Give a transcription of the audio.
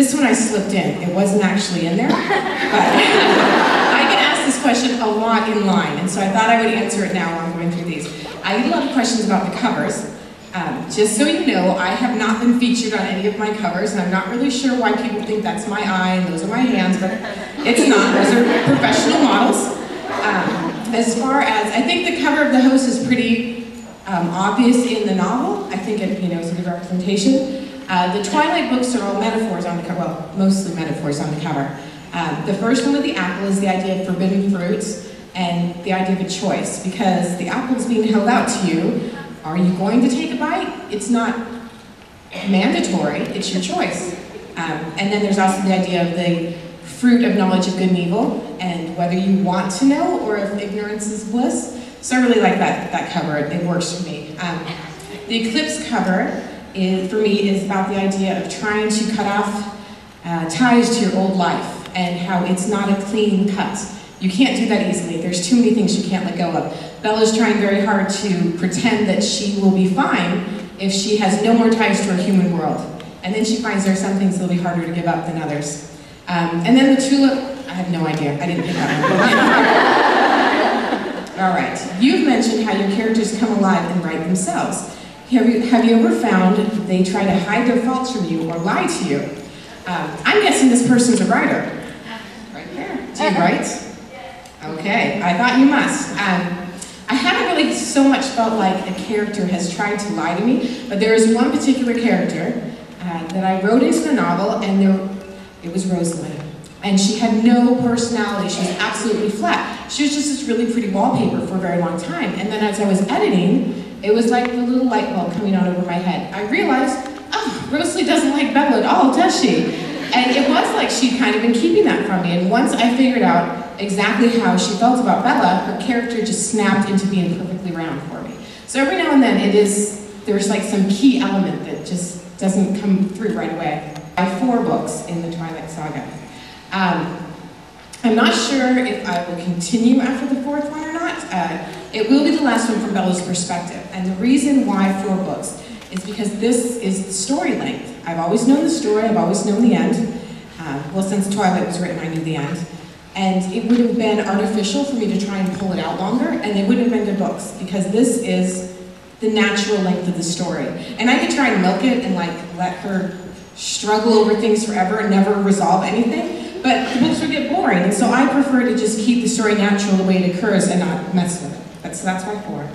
This one I slipped in. It wasn't actually in there, but I get asked this question a lot in line, and so I thought I would answer it now while I'm going through these. I get a lot of questions about the covers. Just so you know, I have not been featured on any of my covers, and I'm not really sure why people think that's my eye and those are my hands, but it's not. Those are professional models. As far as, I think the cover of the host is pretty obvious in the novel. I think it, is a good representation. The Twilight books are all metaphors on the cover, well, mostly metaphors on the cover. The first one with the apple is the idea of forbidden fruits and the idea of a choice, because the apple is being held out to you. Are you going to take a bite? It's not mandatory, it's your choice. And then there's also the idea of the fruit of knowledge of good and evil, and whether you want to know or if ignorance is bliss. So I really like that cover, it works for me. The Eclipse cover, for me, is about the idea of trying to cut off ties to your old life, and how it's not a clean cut. You can't do that easily. There's too many things you can't let go of. Bella's trying very hard to pretend that she will be fine if she has no more ties to her human world. And then she finds there are some things that will be harder to give up than others. And then the tulip, I have no idea. I didn't pick that one. All right. You've mentioned how your characters come alive and write themselves. Have you ever found they try to hide their faults from you or lie to you? I'm guessing this person's a writer. Right there. Do you write? Okay, I thought you must. I haven't really so much felt like a character has tried to lie to me, but there is one particular character that I wrote into the novel, and it was Rosalind. And she had no personality, she was absolutely flat. She was just this really pretty wallpaper for a very long time. And then as I was editing, it was like the little light bulb coming on over my head. I realized, oh, Rosalie doesn't like Bella at all, does she? And it was like she'd kind of been keeping that from me. And once I figured out exactly how she felt about Bella, her character just snapped into being perfectly round for me. So every now and then there's like some key element that just doesn't come through right away. I have 4 books in the Twilight Saga. I'm not sure if I will continue after the 4th one or not. It will be the last one from Bella's perspective. And the reason why 4 books is because this is the story length. I've always known the story, I've always known the end. Well, since Twilight was written, I knew the end. And it would have been artificial for me to try and pull it out longer, and they wouldn't have been good books, because this is the natural length of the story. And I could try and milk it and like let her struggle over things forever and never resolve anything, but the books would get boring, and so I prefer to just keep the story natural the way it occurs and not mess with it. So that's why 4.